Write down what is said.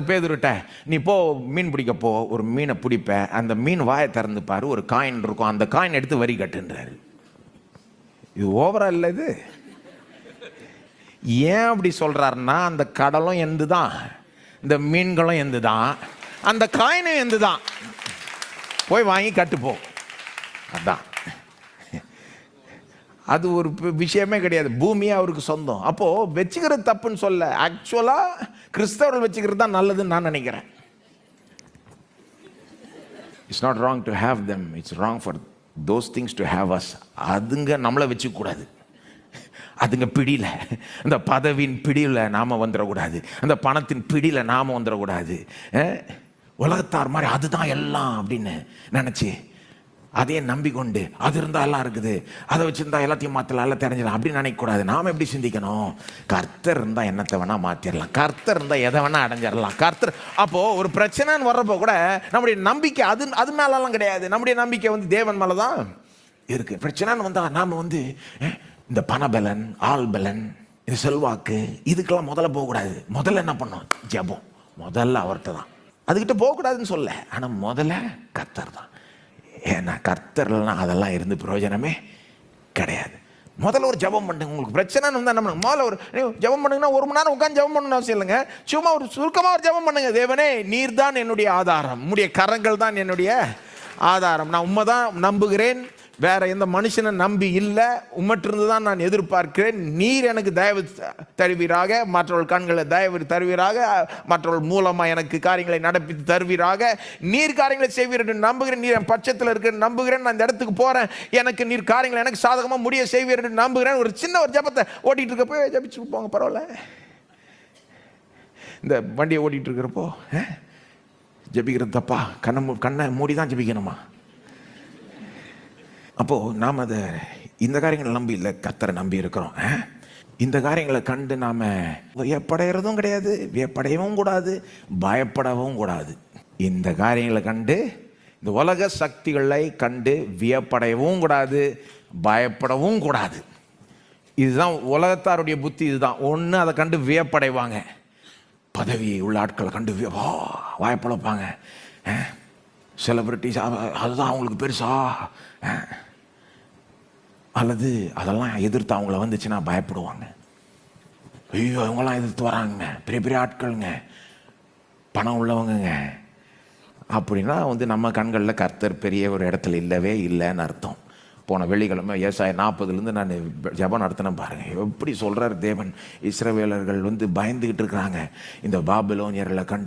பேதுருட்ட நீ போ மீன் பிடிக்க போ, ஒரு மீனை பிடிப்ப, அந்த மீன் வாயை திறந்து பாரு, ஒரு காயின் இருக்கும், அந்த காயின் எடுத்து வரி கட்டுன்றாரு. இது ஓவரா இல்லை இது? ஏன் அப்படி சொல்றாருன்னா, அந்த கடலும் எந்து தான், இந்த மீன்களும் எந்து தான், அந்த காயினும் எந்து தான், போய் வாங்கி கட்டுப்போ. அதான் அது ஒரு விஷயமே கிடையாது. பூமியே அவருக்கு சொந்தம். அப்போ வச்சுக்கிறது தப்புன்னு சொல்ல, ஆக்சுவலா கிறிஸ்தவர்கள் வச்சுக்கிறது தான் நல்லதுன்னு நான் நினைக்கிறேன். It's not wrong to have them, it's wrong for those things to have us. அதுங்க நம்மளை வச்சுக்கூடாது, அதுங்க பிடியில், அந்த பதவியின் பிடியில் நாம் வந்துடக்கூடாது, அந்த பணத்தின் பிடியில் நாம் வந்துடக்கூடாது. உலகத்தார் மாதிரி அதுதான் எல்லாம் அப்படின்னு நினச்சி அதையே நம்பிக்கொண்டு அது இருந்தால் எல்லாம் இருக்குது, அதை வச்சுருந்தா எல்லாத்தையும் மாற்றலாம், எல்லாம் தெரிஞ்சிடலாம் அப்படின்னு நினைக்கக்கூடாது. நாம் எப்படி சிந்திக்கணும்? கர்த்தர் இருந்தால் என்னத்தை வேணால் மாற்றிடலாம், கர்த்தர் இருந்தால் எதை வேணால் அடைஞ்சிடலாம். கர்த்தர் அப்போது ஒரு பிரச்சனைன்னு வர்றப்போ கூட நம்முடைய நம்பிக்கை அது மேலெல்லாம் கிடையாது. நம்முடைய நம்பிக்கை தேவன் மேலே தான் இருக்குது. பிரச்சனைன்னு வந்தால் நாம் இந்த பணபலன், ஆள் பலன், இது செல்வாக்கு, இதுக்கெல்லாம் முதல்ல போகக்கூடாது. முதல்ல என்ன பண்ணோம்? ஜெபம். முதல்ல அவர்கிட்ட தான், அதுக்கிட்ட போகக்கூடாதுன்னு சொல்ல, ஆனால் முதல்ல கர்த்தர் தான். ஏன்னா கர்த்தர்னா அதெல்லாம் இருந்து பிரயோஜனமே கிடையாது. முதல்ல ஒரு ஜெபம் பண்ணுங்க. உங்களுக்கு பிரச்சனைன்னு வந்தால் நம்ம முதல்ல ஒரு ஜெபம் பண்ணுங்கன்னா 1 மணி நேரம் உட்காந்து ஜெபம் பண்ணணும் அவசியம் இல்லைங்க. சும்மா ஒரு சுருக்கமாக ஒரு ஜெபம் பண்ணுங்க. தேவனே, நீர் தான் என்னுடைய ஆதாரம், உம்முடைய கரங்கள் தான் என்னுடைய ஆதாரம், நான் உம்மை தான் நம்புகிறேன், வேற எந்த மனுஷனை நம்பி இல்லை, உம்மற்றிருந்து தான் நான் எதிர்பார்க்கிறேன். நீர் எனக்கு தயவு தருவீராக, மற்றவர்கள் கண்களை தயவு தருவீராக, மற்றவர்கள் மூலமாக எனக்கு காரியங்களை நடப்பித்து தருவீராக, நீர் காரியங்களை செய்வீர் என்று நம்புகிறேன், நீர் என் பட்சத்தில் இருக்க நம்புகிறேன், நான் இந்த இடத்துக்கு போகிறேன், எனக்கு நீர் காரியங்களை எனக்கு சாதகமாக முடிய செய்வீர் என்று நம்புகிறேன். ஒரு சின்ன ஒரு ஜபத்தை ஓட்டிகிட்டு இருக்கப்போ ஜபிச்சு போங்க, பரவாயில்ல. இந்த வண்டியை ஓட்டிகிட்டு இருக்கிறப்போ ஜபிக்கிறது தப்பா? கண்ணை மூடி தான் ஜபிக்கணுமா? அப்போது நாம் அதை இந்த காரியங்களை நம்பி இல்லை, கர்த்தரை நம்பி இருக்கிறோம். இந்த காரியங்களை கண்டு நாம் வியப்படைகிறதும் கிடையாது, வியப்படையவும் கூடாது, பயப்படவும் கூடாது. இந்த காரியங்களை கண்டு, இந்த உலக சக்திகளை கண்டு வியப்படையவும் கூடாது, பயப்படவும் கூடாது. இதுதான் உலகத்தாருடைய புத்தி. இதுதான் ஒன்று, அதை கண்டு வியப்படைவாங்க. பதவி உள்ள ஆட்களை கண்டு வாயப்பழப்பாங்க. செலிபிரிட்டிஸ், அதுதான் அவங்களுக்கு பெருசா. அல்லது அதெல்லாம் எதிர்த்து அவங்கள வந்துச்சுன்னா பயப்படுவாங்க. ஐயோ, அவங்களாம் எதிர்த்து வராங்க, பெரிய பெரிய ஆட்களுங்க, பணம் உள்ளவங்க அப்படின்னா நம்ம கண்களில் கர்த்தர் பெரிய ஒரு இடத்துல இல்லவே இல்லைன்னு அர்த்தம். போன வெள்ளிக்கிழமை ஏசாயா 40 நான் ஜெபம் நடத்தினேன். பாருங்கள் எப்படி சொல்கிறார் தேவன். இஸ்ரவேலர்கள் பயந்துக்கிட்டு இருக்கிறாங்க, இந்த பாபிலோனியர்களை கண்டு